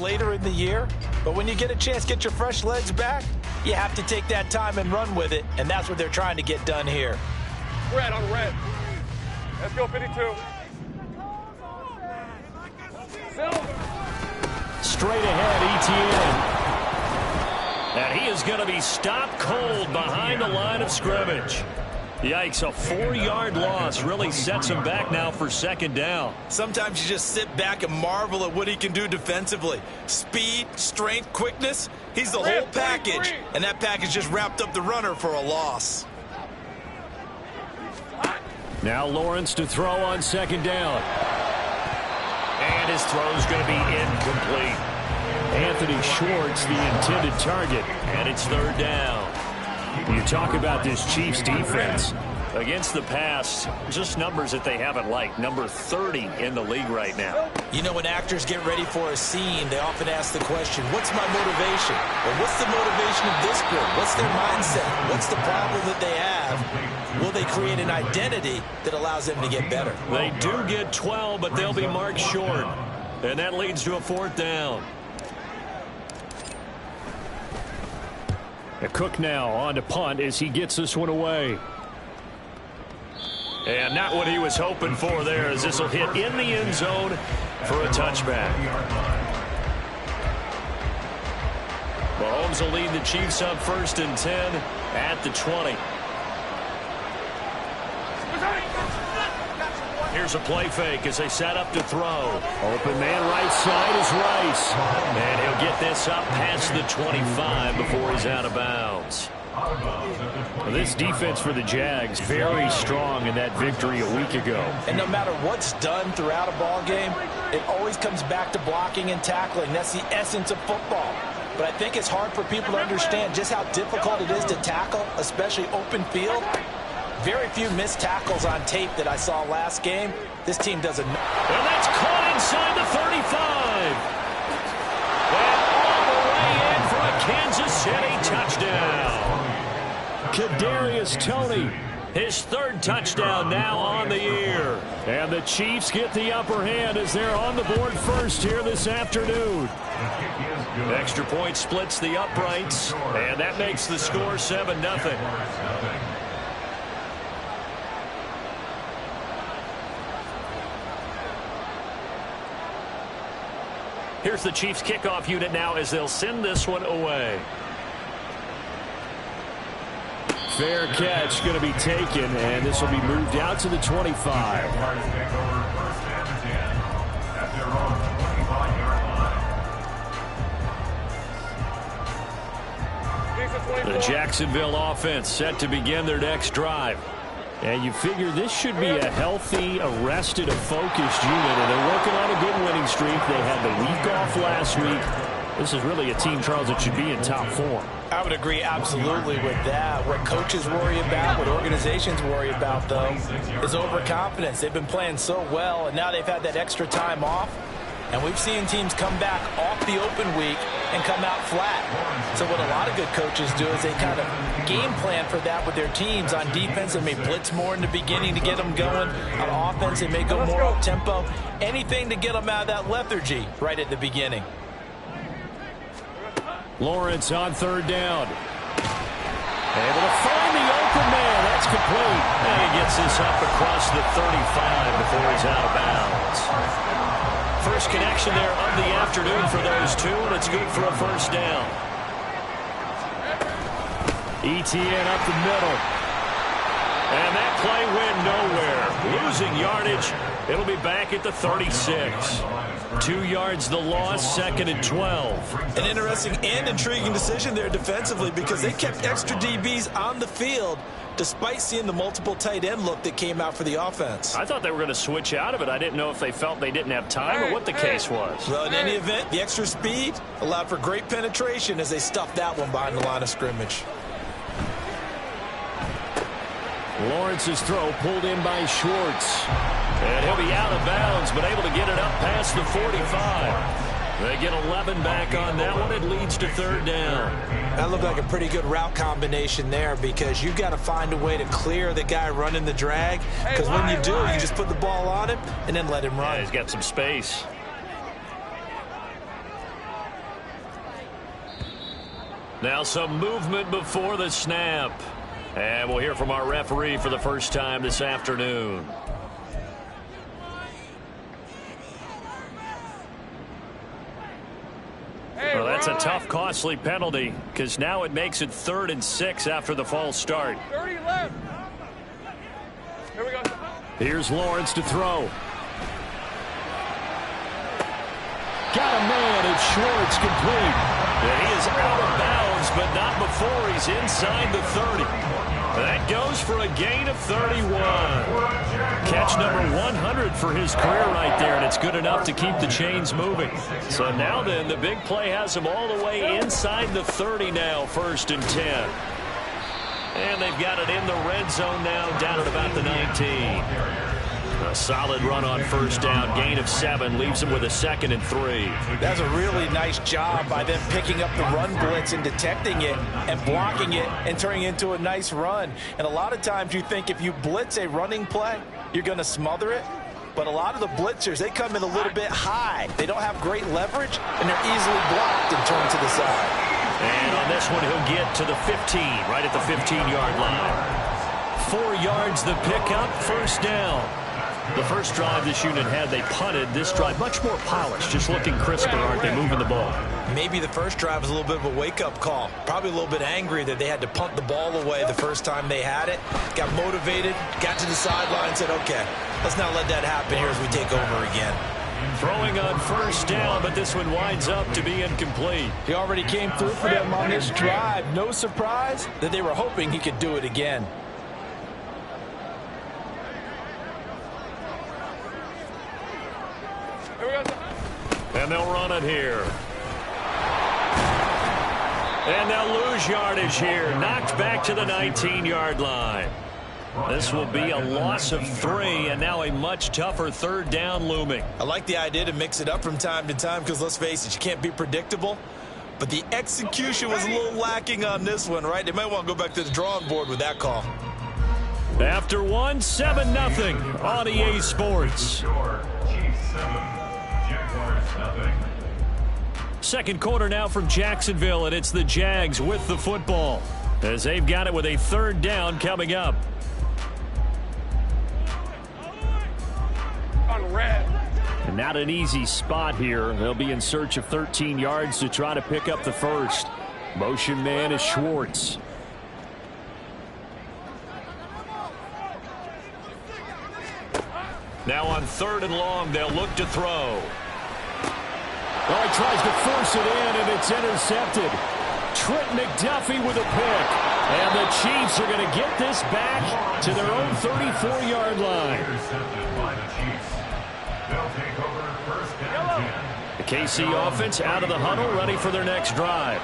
later in the year, but when you get a chance to get your fresh legs back, you have to take that time and run with it, and that's what they're trying to get done here. Red on red. Let's go 52. Straight ahead, ETN. And he is going to be stopped cold behind the line of scrimmage. Yikes, a 4-yard loss really sets him back now for second down. Sometimes you just sit back and marvel at what he can do defensively. Speed, strength, quickness, he's the whole package. And that package just wrapped up the runner for a loss. Now Lawrence to throw on second down. And his throw is going to be incomplete. Anthony Schwartz, the intended target, and it's third down. You talk about this Chiefs defense. Against the pass, just numbers that they haven't liked. Number 30 in the league right now. You know, when actors get ready for a scene, they often ask the question, what's my motivation? Or what's the motivation of this group? What's their mindset? What's the problem that they have? Will they create an identity that allows them to get better? They do get 12, but they'll be marked short. And that leads to a fourth down. Cook now on to punt as he gets this one away. And not what he was hoping for there, as this will hit in the end zone for a touchback. Mahomes will lead the Chiefs up 1st and 10 at the 20. Here's a play fake as they set up to throw. Open man right side is Rice. And he'll get this up past the 25 before he's out of bounds. This defense for the Jags, very strong in that victory a week ago. And no matter what's done throughout a ball game, it always comes back to blocking and tackling. That's the essence of football. But I think it's hard for people to understand just how difficult it is to tackle, especially open field. Very few missed tackles on tape that I saw last game. This team doesn't. And that's caught inside the 35. And all the way in for a Kansas City touchdown. Kadarius Toney, his 3rd touchdown now on the year. And the Chiefs get the upper hand as they're on the board first here this afternoon. Extra point splits the uprights, and that makes the score 7-0. Here's the Chiefs kickoff unit now as they'll send this one away. Fair catch going to be taken, and this will be moved out to the 25. The Jacksonville offense set to begin their next drive. And you figure this should be a healthy, arrested, a focused unit, and they're working on a good winning streak. They had the week off last week. This is really a team, Charles, that should be in top form. I would agree absolutely with that. What coaches worry about, what organizations worry about, though, is overconfidence. They've been playing so well, and now they've had that extra time off. And we've seen teams come back off the open week and come out flat. So what a lot of good coaches do is they kind of game plan for that with their teams. On defense, they may blitz more in the beginning to get them going. On offense, they may go more up-tempo. Anything to get them out of that lethargy right at the beginning. Lawrence on 3rd down. Able to find the open man. That's complete. And he gets this up across the 35 before he's out of bounds. First connection there of the afternoon for those two, and it's good for a 1st down. ETN up the middle. And that play went nowhere. Losing yardage. It'll be back at the 36. 2 yards the loss, 2nd and 12. An interesting and intriguing decision there defensively because they kept extra DBs on the field despite seeing the multiple tight end look that came out for the offense. I thought they were going to switch out of it. I didn't know if they felt they didn't have time or what the case was. Well, in any event, the extra speed allowed for great penetration as they stuffed that one behind the line of scrimmage. Lawrence's throw pulled in by Schwartz. And he'll be out of bounds, but able to get it up past the 45. They get 11 back on that one. It leads to 3rd down. That looked like a pretty good route combination there because you've got to find a way to clear the guy running the drag. Because when you do, you just put the ball on him and then let him run. Yeah, he's got some space. Now some movement before the snap. And we'll hear from our referee for the first time this afternoon. Well, that's a tough, costly penalty because now it makes it 3rd and 6 after the false start. 30 left. Here we go. Here's Lawrence to throw. Got a man. It's Schwartz complete. And he is out of bounds, but not before he's inside the 30. That goes for a gain of 31. Catch number 100 for his career right there, and it's good enough to keep the chains moving. So now then, the big play has him all the way inside the 30 now, 1st and 10. And they've got it in the red zone now, down at about the 19. A solid run on 1st down, gain of 7, leaves him with a 2nd and 3. That's a really nice job by them picking up the run blitz and detecting it and blocking it and turning it into a nice run. And a lot of times you think if you blitz a running play, you're going to smother it. But a lot of the blitzers, they come in a little bit high. They don't have great leverage, and they're easily blocked and turned to the side. And on this one, he'll get to the 15, right at the 15-yard line. 4 yards the pickup, 1st down. The first drive this unit had, they punted. This drive, much more polished, just looking crisper, aren't they, moving the ball? Maybe the first drive was a little bit of a wake-up call. Probably a little bit angry that they had to punt the ball away the first time they had it. Got motivated, got to the sideline, and said, okay, let's not let that happen here as we take over again. Throwing on 1st down, but this one winds up to be incomplete. He already came through for them on this drive. No surprise that they were hoping he could do it again. And they'll run it here. And they'll lose yardage here. Knocked back to the 19-yard line. This will be a loss of 3, and now a much tougher 3rd down looming. I like the idea to mix it up from time to time because, let's face it, you can't be predictable. But the execution was a little lacking on this one, right? They might want to go back to the drawing board with that call. After 1, 7-0 on EA Sports. Second quarter now from Jacksonville, and it's the Jags with the football as they've got it with a 3rd down coming up. On red. And not an easy spot here. They'll be in search of 13 yards to try to pick up the 1st. Motion man is Schwartz. Now on 3rd and long, they'll look to throw. Oh, he tries to force it in, and it's intercepted. Trent McDuffie with a pick. And the Chiefs are going to get this back to their own 34-yard line. The KC offense out of the huddle, ready for their next drive.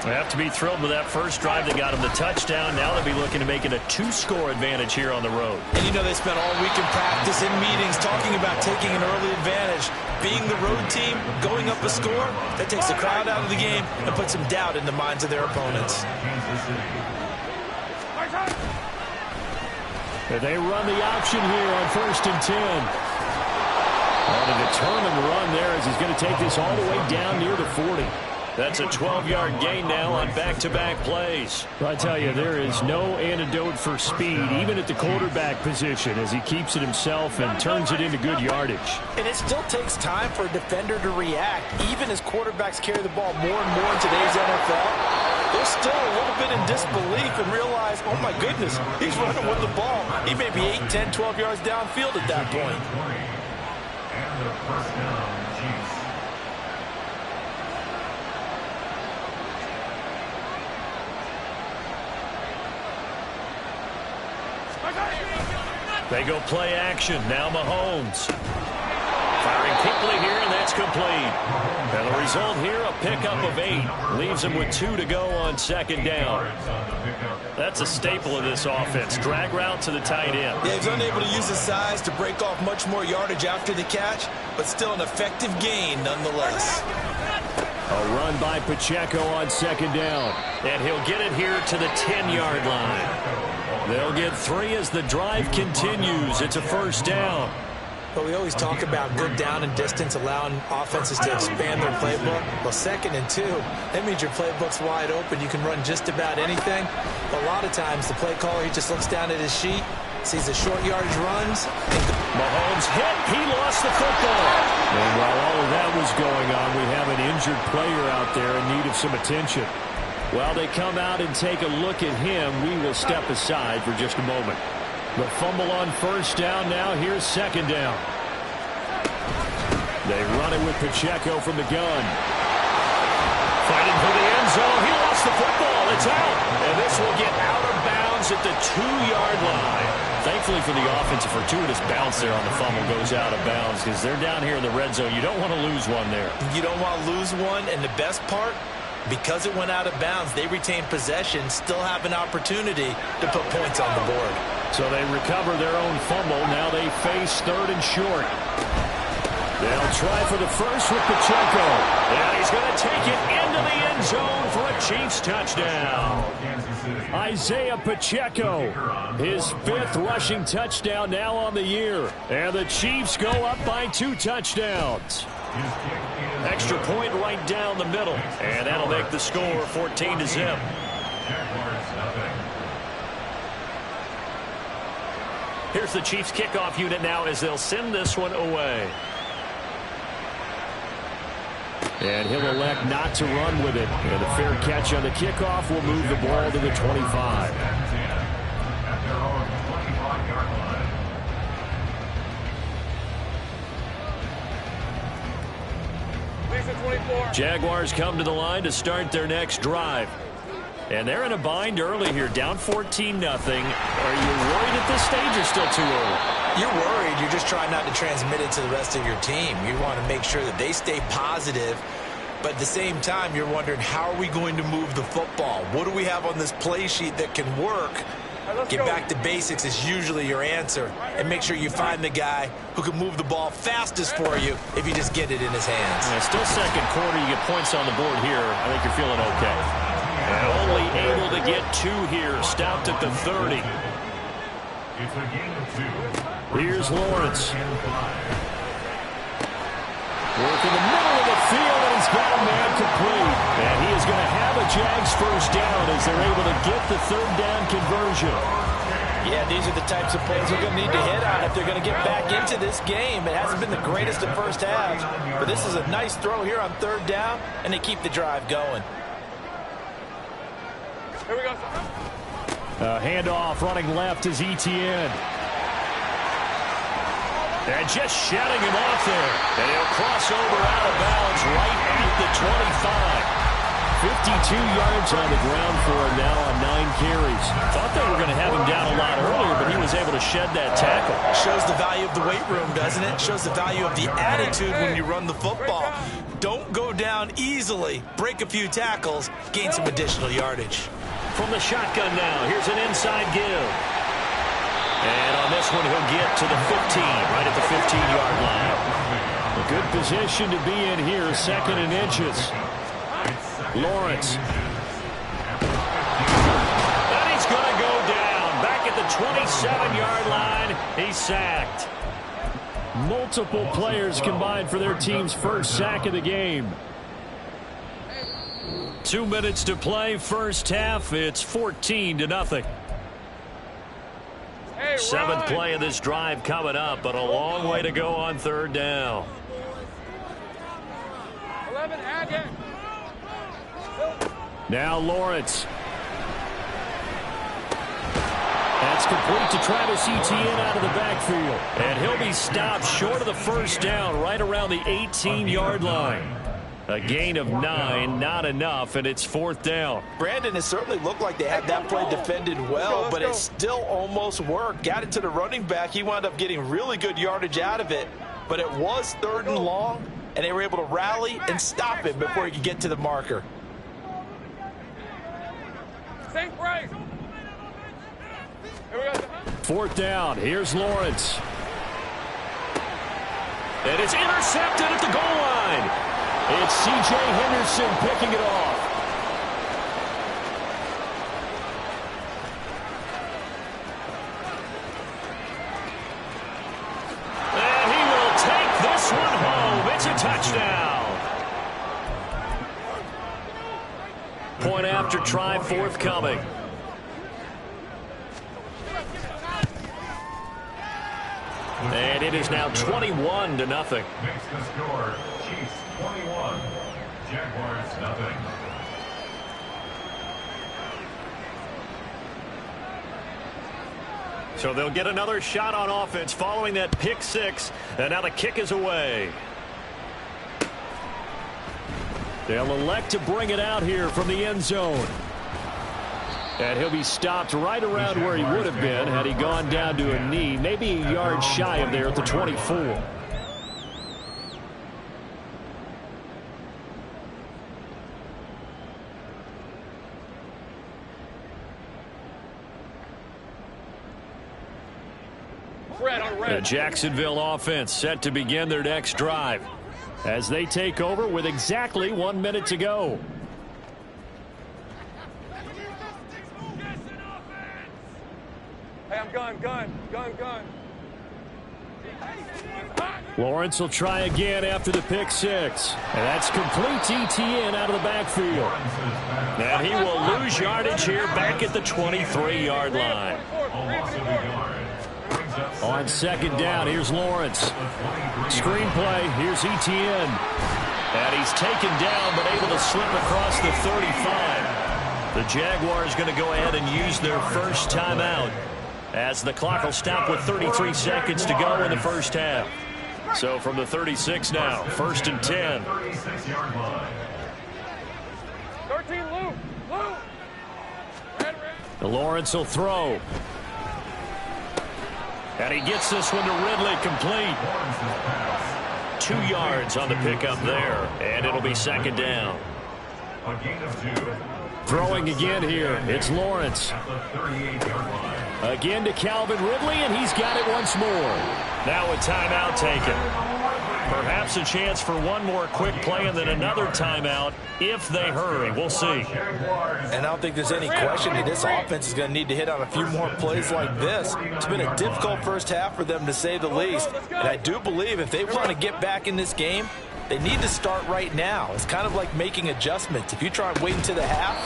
They have to be thrilled with that first drive that got them the touchdown. Now they'll be looking to make it a 2-score advantage here on the road. And you know they spent all week in practice, in meetings, talking about taking an early advantage. Being the road team, going up a score, that takes the crowd out of the game and puts some doubt in the minds of their opponents. They run the option here on 1st and 10. On a determined run there as he's going to take this all the way down near the 40. That's a 12-yard gain now on back-to-back plays. I tell you, there is no antidote for speed, even at the quarterback position, as he keeps it himself and turns it into good yardage. And it still takes time for a defender to react. Even as quarterbacks carry the ball more and more in today's NFL, they're still a little bit in disbelief and realize, oh my goodness, he's running with the ball. He may be 8, 10, 12 yards downfield at that point. And the first down, Chiefs. They go play action. Now Mahomes. Firing quickly here, and that's complete. And the result here, a pickup of 8. Leaves him with 2 to go on 2nd down. That's a staple of this offense. Drag route to the tight end. Yeah, he's unable to use his size to break off much more yardage after the catch, but still an effective gain nonetheless. A run by Pacheco on 2nd down. And he'll get it here to the 10-yard line. They'll get 3 as the drive continues. It's a 1st down. But we always talk about good down and distance, allowing offenses to expand their playbook. Well, 2nd and 2, that means your playbook's wide open. You can run just about anything. But a lot of times, the play caller, he just looks down at his sheet, sees the short yardage runs. Mahomes hit. He lost the football. And while all of that was going on, we have an injured player out there in need of some attention. While they come out and take a look at him, we will step aside for just a moment. The fumble on 1st down now. Here's 2nd down. They run it with Pacheco from the gun. Fighting for the end zone. He lost the football. It's out. And this will get out of bounds at the 2-yard line. Thankfully for the offense, a fortuitous bounce there on the fumble goes out of bounds because they're down here in the red zone. You don't want to lose one there. You don't want to lose one. And the best part, because it went out of bounds, they retain possession, still have an opportunity to put points on the board. So they recover their own fumble. Now they face 3rd and short. They'll try for the first with Pacheco. And he's going to take it into the end zone for a Chiefs touchdown. Isaiah Pacheco, his 5th rushing touchdown now on the year. And the Chiefs go up by 2 touchdowns. Extra point right down the middle. And that'll make the score 14-0. Here's the Chiefs kickoff unit now as they'll send this one away. And he'll elect not to run with it. And the fair catch on the kickoff will move the ball to the 25. Jaguars come to the line to start their next drive. And they're in a bind early here, down 14-0. Are you worried at this stage or still too early? You're worried. You're just trying not to transmit it to the rest of your team. You want to make sure that they stay positive. But at the same time, you're wondering, how are we going to move the football? What do we have on this play sheet that can work? Get back to basics is usually your answer. And make sure you find the guy who can move the ball fastest for you if you just get it in his hands. Yeah, still 2nd quarter. You get points on the board here. I think you're feeling okay. And only able to get 2 here. Stopped at the 30. It's a gain of 2. Here's Lawrence. Work in the middle of the field, and he's got a man complete. And he is going to have a Jags 1st down as they're able to get the 3rd down conversion. Yeah, these are the types of plays they're going to need to hit on if they're going to get back into this game. It hasn't been the greatest of first halves, but this is a nice throw here on 3rd down, and they keep the drive going. Here we go. Handoff running left is Etienne. And just shutting him off there. And he'll cross over out of bounds right at the 25. 52 yards on the ground for him now on 9 carries. Thought they were going to have him down a lot earlier, but he was able to shed that tackle. Shows the value of the weight room, doesn't it? Shows the value of the attitude when you run the football. Don't go down easily. Break a few tackles. Gain some additional yardage. From the shotgun now, here's an inside give. And on this one, he'll get to the 15, right at the 15-yard line. A good position to be in here, 2nd and inches. Lawrence. And he's going to go down. Back at the 27-yard line, he's sacked. Multiple players combined for their team's 1st sack of the game. 2 minutes to play, 1st half. It's 14-0. 7th play of this drive coming up, but a long way to go on 3rd down. 11, Agate. Now Lawrence. That's complete to Travis Etienne out of the backfield. And he'll be stopped short of the 1st down, right around the 18-yard line. A gain of 9, not enough, and it's 4th down. Brandon, it certainly looked like they had that play defended well, but it still almost worked. Got it to the running back. He wound up getting really good yardage out of it, but it was 3rd and long, and they were able to rally and stop him before he could get to the marker. Saint Bryce. Here we go. 4th down. Here's Lawrence. And it's intercepted at the goal line. It's C.J. Henderson picking it off. And he extra try forthcoming. And it is now 21-0. Makes the score Chiefs 21, Jaguars nothing. So they'll get another shot on offense following that pick six. And now the kick is away. They'll elect to bring it out here from the end zone. And he'll be stopped right around where he would have been had he gone down to a knee, maybe a yard shy of there at the 24. The Jacksonville offense set to begin their next drive as they take over with exactly 1 minute to go. Hey, I'm gun. Lawrence will try again after the pick six. And that's complete ETN out of the backfield. And he will lose yardage here back at the 23-yard line. On second down, here's Lawrence. Screenplay, here's ETN. And he's taken down but able to slip across the 35. The Jaguars going to go ahead and use their first timeout as the clock will stop with 33 seconds to go in the first half. So from the 36 now, 1st and 10. 13, Lou. The Lawrence will throw. And he gets this one to Ridley, complete. 2 yards on the pickup there, and it'll be second down. A gain of 2. Throwing again here, it's Lawrence. Again to Calvin Ridley, and he's got it once more. Now a timeout taken. Perhaps a chance for one more quick play and then another timeout if they hurry. We'll see. And I don't think there's any question that this offense is going to need to hit on a few more plays like this. It's been a difficult first half for them, to say the least. And I do believe if they want to get back in this game, they need to start right now. It's kind of like making adjustments. If you try and wait until the half,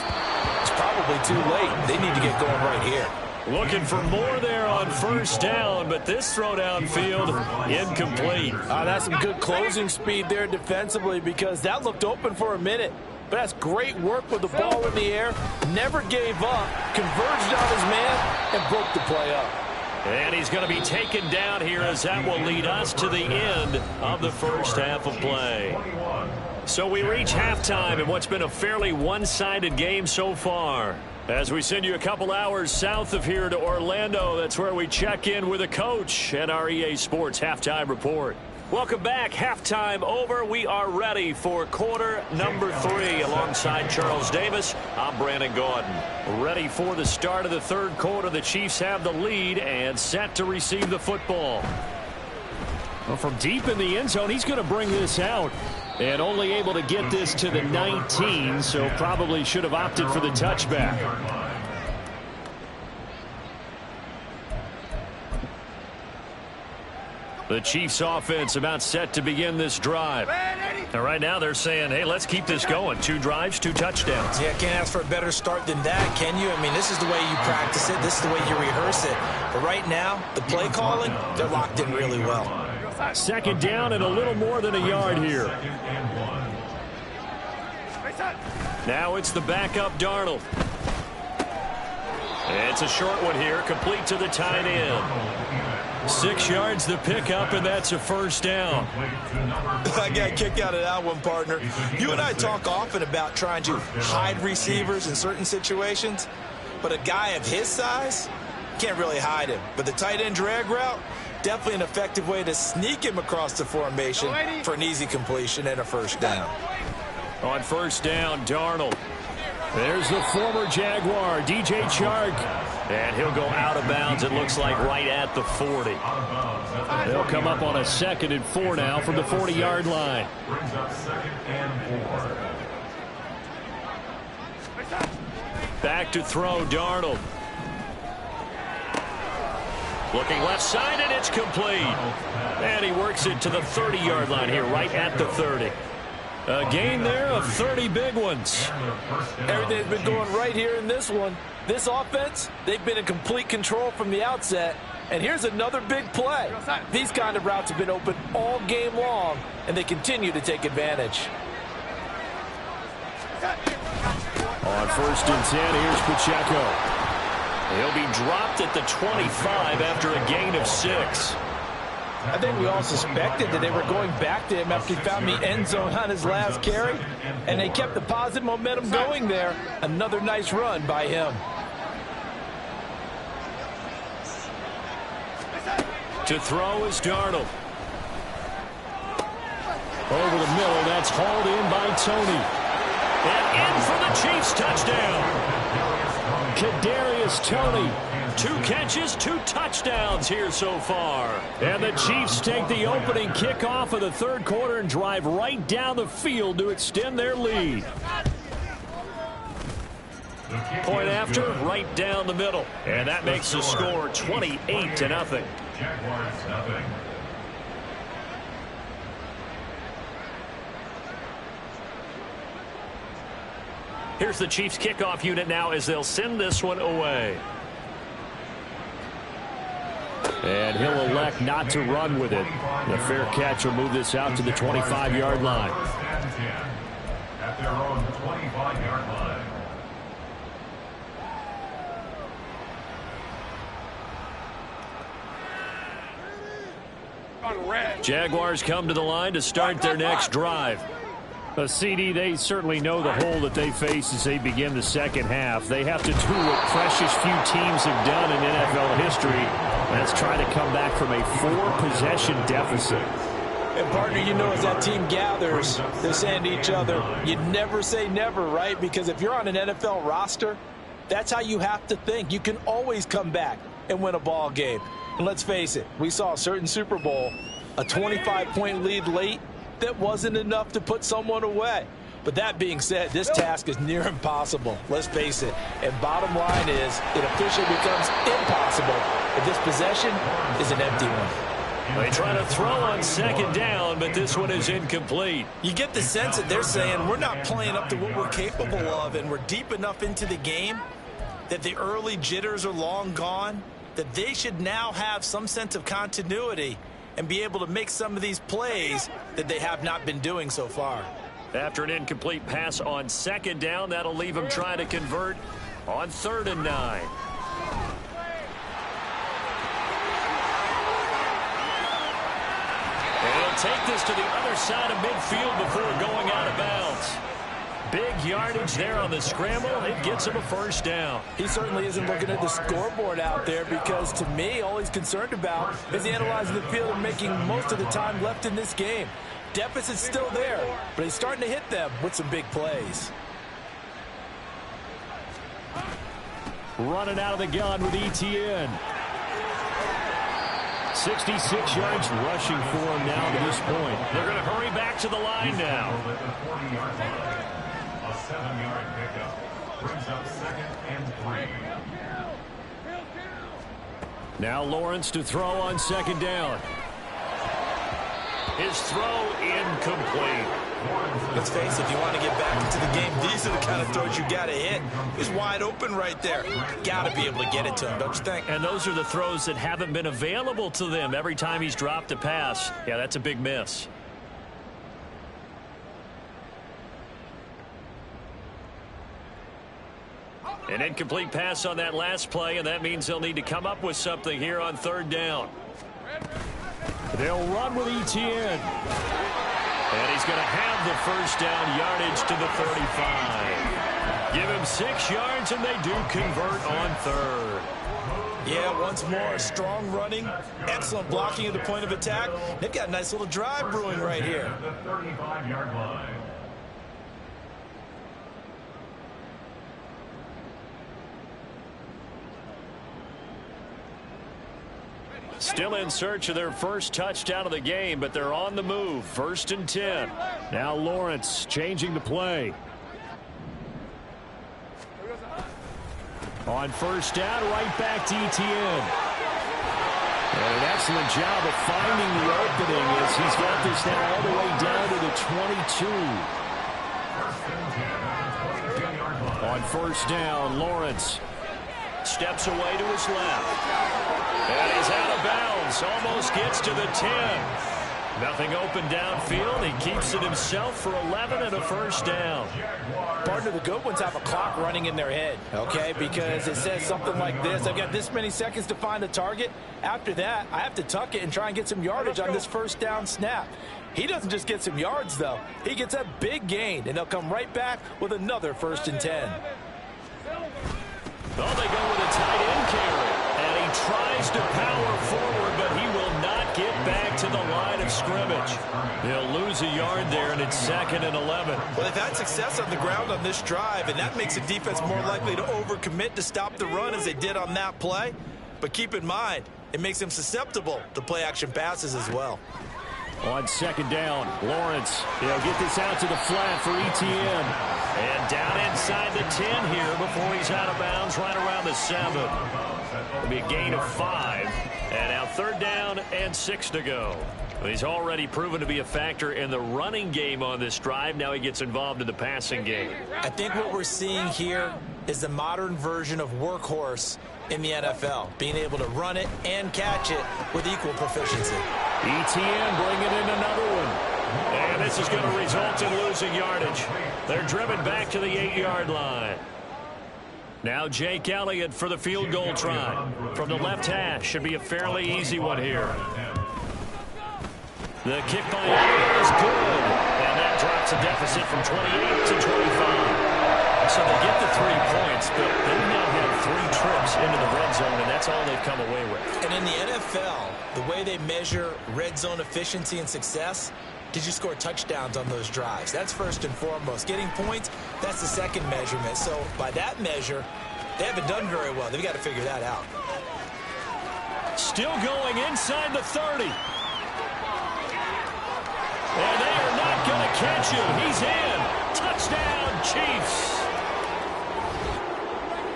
it's probably too late. They need to get going right here. Looking for more there on first down, but this throw downfield incomplete. That's some good closing speed there defensively, because that looked open for a minute. But that's great work with the ball in the air. Never gave up, converged on his man, and broke the play up. And he's going to be taken down here as that will lead us to the end of the first half of play. So we reach halftime in what's been a fairly one-sided game so far. As we send you a couple hours south of here to Orlando, that's where we check in with a coach at our EA Sports Halftime Report. Welcome back. Halftime over. We are ready for quarter number 3. Alongside Charles Davis, I'm Brandon Gordon. Ready for the start of the third quarter. The Chiefs have the lead and set to receive the football. Well, from deep in the end zone, he's going to bring this out. And only able to get this to the 19, so probably should have opted for the touchback. The Chiefs offense about set to begin this drive. And right now they're saying, hey, let's keep this going. 2 drives, 2 touchdowns. Yeah, can't ask for a better start than that, can you? I mean, this is the way you practice it. This is the way you rehearse it. But right now, the play calling, they're locked in really well. Second down and a little more than a yard here. Now it's the backup Darnold. It's a short one here, complete to the tight end. 6 yards the pickup, and that's a first down. I got a kick out of that one, partner. You and I talk often about trying to hide receivers in certain situations, but a guy of his size can't really hide him. But the tight end drag route, definitely an effective way to sneak him across the formation for an easy completion and a first down. On first down, Darnold. There's the former Jaguar, DJ Chark. And he'll go out of bounds, it looks like, right at the 40. They'll come up on a 2nd and 4 now from the 40-yard line. Brings up 2nd and 4. Back to throw, Darnold. Looking left side, and it's complete. And he works it to the 30-yard line here, right at the 30. A gain there of 30 big ones. Everything's been going right here in this one. This offense, they've been in complete control from the outset. And here's another big play. These kind of routes have been open all game long, and they continue to take advantage. On 1st and 10, here's Pacheco. He'll be dropped at the 25 after a gain of 6. I think we all suspected that they were going back to him after he found the end zone on his last carry, and they kept the positive momentum going there. Another nice run by him. To throw is Darnold. Over the middle, that's hauled in by Tony. And in for the Chiefs touchdown. Kadarius Toney. 2 catches, 2 touchdowns here so far. And the Chiefs take the opening kickoff of the 3rd quarter and drive right down the field to extend their lead. Point after, right down the middle. And that makes the score 28-0. Jaguars nothing. Here's the Chiefs kickoff unit now as they'll send this one away. And he'll elect not to run with it. The fair catch will move this out to the 25-yard line. 1st and 10 at their own 25-yard line. Jaguars come to the line to start their next drive. CD, they certainly know the hole that they face as they begin the 2nd half. They have to do what precious few teams have done in NFL history. That's try to come back from a 4-possession deficit. And, partner, you know, as that team gathers, they're saying to each other, you never say never, right? Because if you're on an NFL roster, that's how you have to think. You can always come back and win a ball game. And let's face it, we saw a certain Super Bowl, a 25-point lead late, that wasn't enough to put someone away. But that being said, this task is near impossible. Let's face it. And bottom line is, it officially becomes impossible if this possession is an empty one. They try to throw on 2nd down, but this one is incomplete. You get the sense that they're saying we're not playing up to what we're capable of, and we're deep enough into the game that the early jitters are long gone, that they should now have some sense of continuity and be able to make some of these plays that they have not been doing so far. After an incomplete pass on 2nd down, that'll leave them trying to convert on 3rd and 9. And he'll take this to the other side of midfield before going out of bounds. Big yardage there on the scramble. It gets him a 1st down. He certainly isn't looking at the scoreboard out there because, to me, all he's concerned about is analyzing the field and making most of the time left in this game. Deficit's still there, but he's starting to hit them with some big plays. Running out of the gun with ETN. 66 yards rushing for him now to this point. They're going to hurry back to the line now. A 7-yard pickup brings up 2nd and 3. Now Lawrence to throw on 2nd down. His throw incomplete. Let's face it, if you want to get back into the game, these are the kind of throws you got to hit. He's wide open right there. Got to be able to get it to him, don't you think? And those are the throws that haven't been available to them every time he's dropped a pass. Yeah, that's a big miss. An incomplete pass on that last play, and that means they'll need to come up with something here on 3rd down. They'll run with ETN. And he's going to have the 1st down yardage to the 35. Give him 6 yards, and they do convert on 3rd. Yeah, once more, strong running, excellent blocking at the point of attack. They've got a nice little drive brewing right here. The 35-yard line. Still in search of their 1st touchdown of the game, but they're on the move. 1st and 10. Now Lawrence changing the play. On 1st down, right back to ETN. And an excellent job of finding the opening as he's got this now all the way down to the 22. On first down, Lawrence steps away to his left. And he's out of bounds. Almost gets to the 10. Nothing open downfield. He keeps it himself for 11 and a first down. Partner, the good ones have a clock running in their head, okay? Because it says something like this. I've got this many seconds to find a target. After that, I have to tuck it and try and get some yardage on this first down snap. He doesn't just get some yards, though. He gets a big gain, and they'll come right back with another 1st and 10. Oh, they go with a tight end carry. And he tries to power forward, but he will not get back to the line of scrimmage. He'll lose a yard there, and it's 2nd and 11. Well, they've had success on the ground on this drive, and that makes the defense more likely to overcommit to stop the run as they did on that play. But keep in mind, it makes them susceptible to play-action passes as well. On 2nd down, Lawrence, he'll get this out to the flat for ETN. And down inside the 10 here before he's out of bounds right around the 7. It'll be a gain of 5. And now 3rd down and 6 to go. He's already proven to be a factor in the running game on this drive. Now he gets involved in the passing game. I think what we're seeing here is the modern version of workhorse in the NFL, being able to run it and catch it with equal proficiency. ETN bringing in another one. And this is going to result in losing yardage. They're driven back to the 8-yard line. Now Jake Elliott for the field goal try. From the left hash, should be a fairly easy one here. The kick by Elliott is good. And that drops a deficit from 28 to 25. So they get the 3 points, but they now have 3 trips into the red zone, and that's all they've come away with. And in the NFL, the way they measure red zone efficiency and success, did you score touchdowns on those drives? That's first and foremost. Getting points, that's the second measurement. So by that measure, they haven't done very well. They've got to figure that out. Still going inside the 30. And they are not going to catch him. He's in. Touchdown, Chiefs.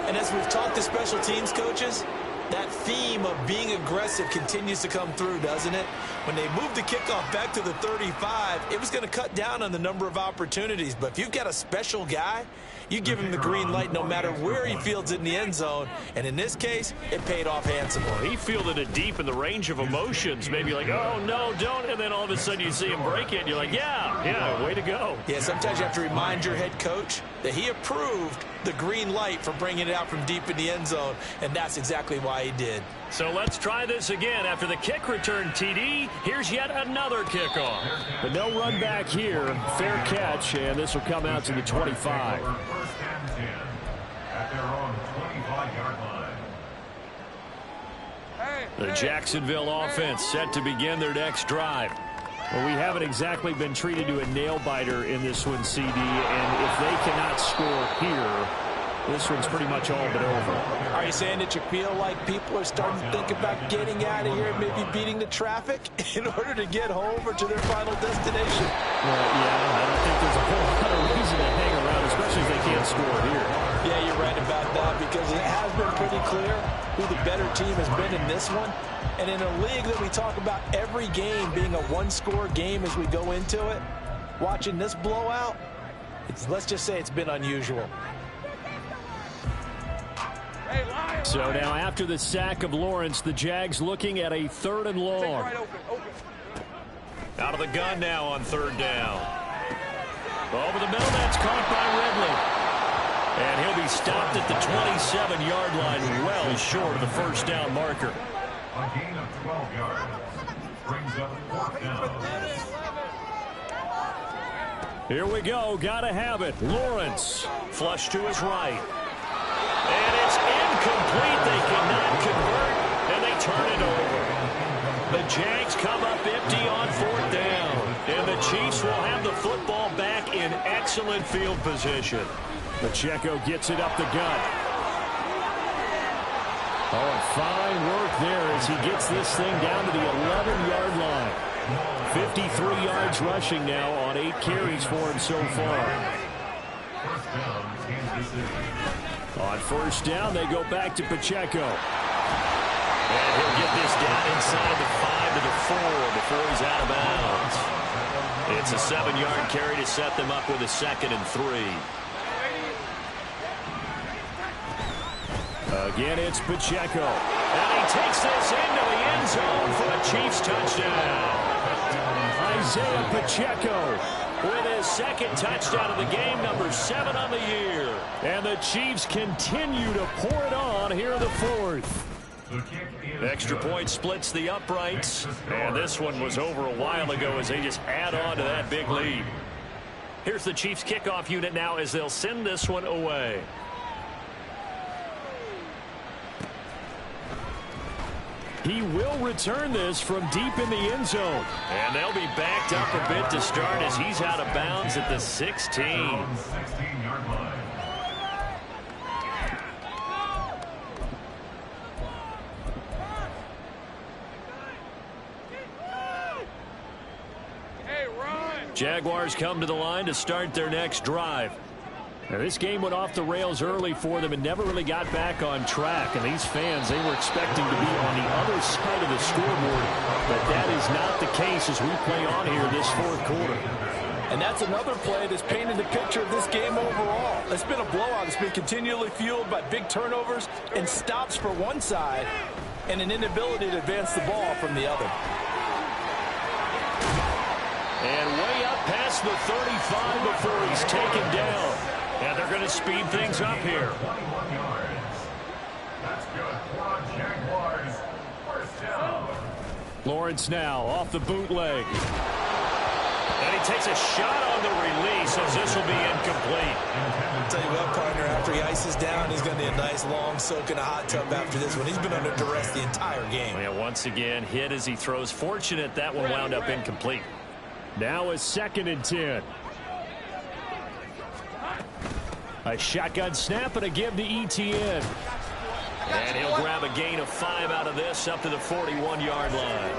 And as we've talked to special teams coaches, that theme of being aggressive continues to come through, doesn't it? When they moved the kickoff back to the 35, it was going to cut down on the number of opportunities. But if you've got a special guy, you give him the green light no matter where he fields it in the end zone. And in this case, it paid off handsomely. He fielded it deep in the range of emotions. Maybe like, oh, no, don't. And then all of a sudden you see him break it. And you're like, yeah, way to go. Yeah, sometimes you have to remind your head coach that he approved the green light for bringing it out from deep in the end zone. And that's exactly why he did. So let's try this again. After the kick return TD, here's yet another kickoff. But no run back here. Fair catch, and this will come out to the 25. First and 10 at their own 25-yard line. The Jacksonville offense set to begin their next drive. Well, we haven't exactly been treated to a nail-biter in this one, CD, and if they cannot score here, this one's pretty much all but over. Are you saying that you feel like people are starting to think about getting out of here, maybe beating the traffic in order to get home or to their final destination? Well, yeah, I don't think there's a whole lot of reason to hang around, especially if they can't score here. Yeah, you're right about that, because it has been pretty clear who the better team has been in this one. And in a league that we talk about every game being a one-score game as we go into it, watching this blowout, let's just say it's been unusual. So now after the sack of Lawrence, the Jags looking at a 3rd and long. Out of the gun now on 3rd down. Over the middle, that's caught by Ridley. And he'll be stopped at the 27-yard line, well short of the first down marker. A gain of 12 yards. Brings up 4th down. Here we go. Gotta have it. Lawrence. Flush to his right. And it's incomplete. They cannot convert, and they turn it over. The Jags come up empty on 4th down. And the Chiefs will have the football back in excellent field position. Pacheco gets it up the gut. Oh, fine work there as he gets this thing down to the 11-yard line. 53 yards rushing now on 8 carries for him so far. First down, Kansas City. On 1st down, they go back to Pacheco. And he'll get this down inside the 5 to the 4 before he's out of bounds. It's a 7-yard carry to set them up with a 2nd and 3. Again, it's Pacheco. And he takes this into the end zone for a Chiefs touchdown. Isaiah Pacheco With his 2nd touchdown of the game, number 7 on the year. And the Chiefs continue to pour it on here in the 4th. Extra point splits the uprights. And this one was over a while ago as they just add on to that big lead. Here's the Chiefs kickoff unit now as they'll send this one away. He will return this from deep in the end zone. And they'll be backed up a bit to start as he's out of bounds at the 16. Jaguars come to the line to start their next drive. Now, this game went off the rails early for them and never really got back on track. And these fans, they were expecting to be on the other side of the scoreboard. But that is not the case as we play on here this 4th quarter. And that's another play that's painted the picture of this game overall. It's been a blowout. It's been continually fueled by big turnovers and stops for one side and an inability to advance the ball from the other. And way up past the 35 before he's taken down. And they're going to speed things up here. Lawrence now off the bootleg. And he takes a shot on the release as this will be incomplete. I'll tell you what, partner, after he ices down, he's going to need a nice long soak in a hot tub after this one. He's been under duress the entire game. Yeah, once again, hit as he throws. Fortunate that one wound up incomplete. Now a 2nd and 10. A shotgun snap and a give to ETN. And he'll grab a gain of 5 out of this up to the 41-yard line.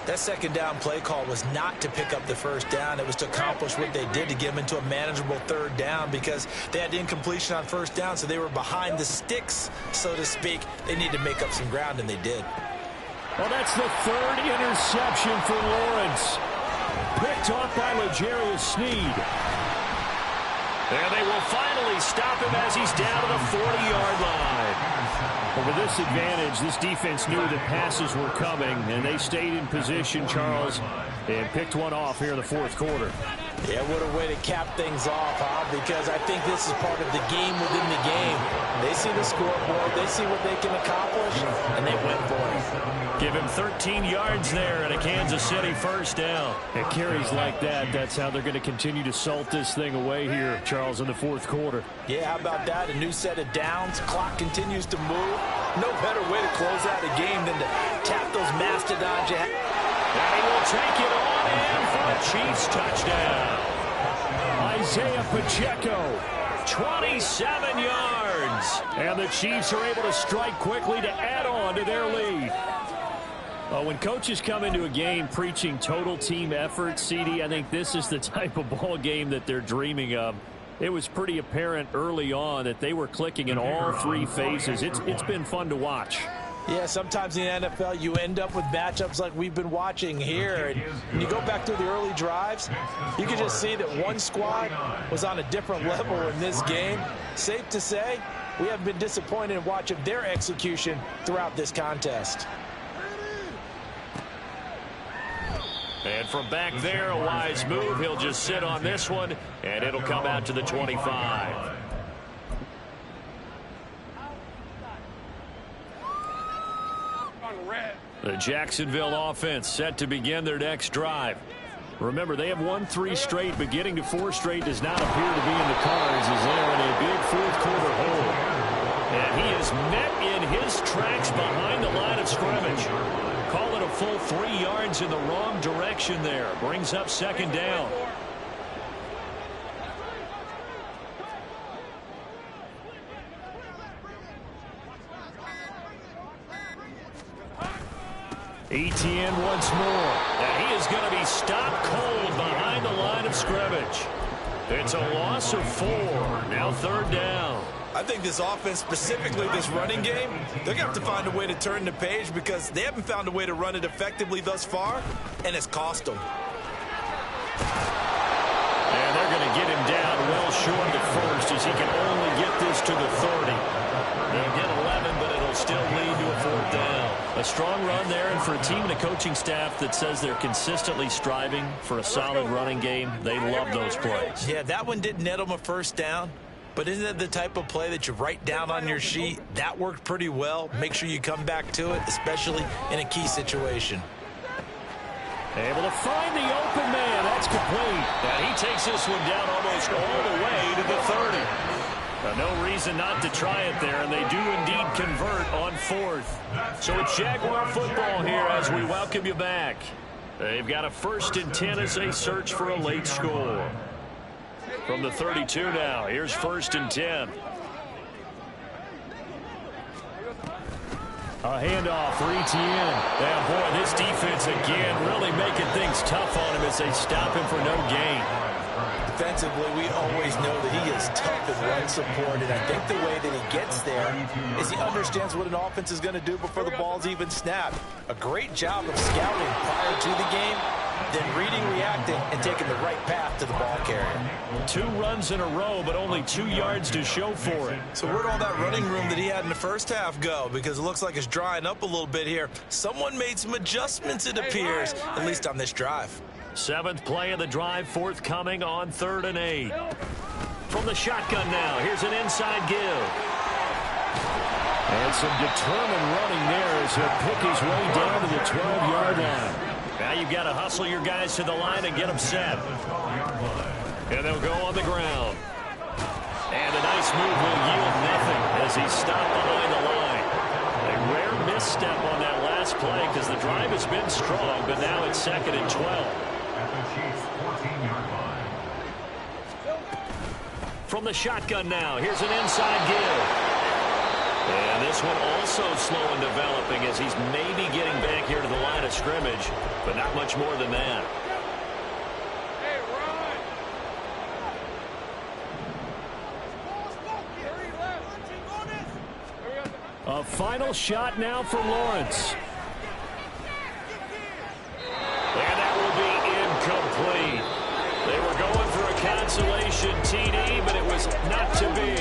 That 2nd down play call was not to pick up the 1st down. It was to accomplish what they did to get them into a manageable 3rd down because they had incompletion on 1st down, so they were behind the sticks, so to speak. They need to make up some ground, and they did. Well, that's the 3rd interception for Lawrence. Picked off by L'Jarius Sneed. And they will finally stop him as he's down to the 40-yard line. Well, with this advantage, this defense knew that passes were coming, and they stayed in position, Charles, and picked one off here in the 4th quarter. Yeah, what a way to cap things off, huh? Because I think this is part of the game within the game. They see the scoreboard, they see what they can accomplish, and they went for it. Give him 13 yards there and a Kansas City 1st down. It carries like that. That's how they're going to continue to salt this thing away here, Charles, in the 4th quarter. Yeah, how about that? A new set of downs. Clock continues to move. No better way to close out a game than to tap those mastodons. And he will take it on in for a Chiefs touchdown. Isaiah Pacheco. 27 yards. And the Chiefs are able to strike quickly to add on to their lead. When coaches come into a game preaching total team effort, CD, I think this is the type of ball game that they're dreaming of. It was pretty apparent early on that they were clicking in all 3 phases. It's been fun to watch. Yeah, sometimes in the NFL you end up with matchups like we've been watching here. And when you go back through the early drives, you can just see that one squad was on a different level in this game. Safe to say, we have been disappointed in watching their execution throughout this contest. And from back there, a wise move. He'll just sit on this one, and it'll come out to the 25. The Jacksonville offense set to begin their next drive. Remember, they have won 3 straight, but getting to 4 straight does not appear to be in the cards as they're in a big 4th quarter hole. And he is met in his tracks behind the line of scrimmage. Call it a full 3 yards in the wrong direction there. Brings up 2nd down. ETN once more. And he is going to be stopped cold behind the line of scrimmage. It's a loss of 4. Now 3rd down. I I think this offense, specifically this running game, they're going to have to find a way to turn the page because they haven't found a way to run it effectively thus far, and it's cost them. And they're going to get him down well short of the first as he can only get this to the 30. They'll get 11, but it'll still lead to a 4th down. A strong run there, and for a team and a coaching staff that says they're consistently striving for a solid running game, they love those plays. Yeah, that one didn't net them a 1st down, but isn't it the type of play that you write down on your sheet? That worked pretty well. Make sure you come back to it, especially in a key situation. Able to find the open man. That's complete. And he takes this one down almost all the way to the 30. No reason not to try it there, and they do indeed convert on 4th. So it's Jaguar football here as we welcome you back. They've got a 1st and 10 as they search for a late score. From the 32 now, here's 1st and 10. A handoff for Etienne. And boy, this defense again really making things tough on him as they stop him for no gain. Defensively, we always know that he is tough in run support, and I think the way that he gets there is he understands what an offense is going to do before the ball's even snapped. A great job of scouting prior to the game, then reading, reacting, and taking the right path to the ball carrier. 2 runs in a row, but only 2 yards to show for it. So where'd all that running room that he had in the 1st half go? Because it looks like it's drying up a little bit here. Someone made some adjustments, it appears, at least on this drive. 7th play of the drive, forthcoming on 3rd and 8. From the shotgun now, here's an inside give. And some determined running there as he'll pick his way down to the 12-yard line. Now you've got to hustle your guys to the line and get them set. And they'll go on the ground. And a nice move will yield nothing as he's stopped behind the line. A rare misstep on that last play because the drive has been strong, but now it's 2nd and 12. From the shotgun now, here's an inside give. And this one also slow in developing as he's maybe getting back here to the line of scrimmage, but not much more than that. A final shot now for Lawrence. And that will be incomplete. They were going for a consolation TD, but it was not to be.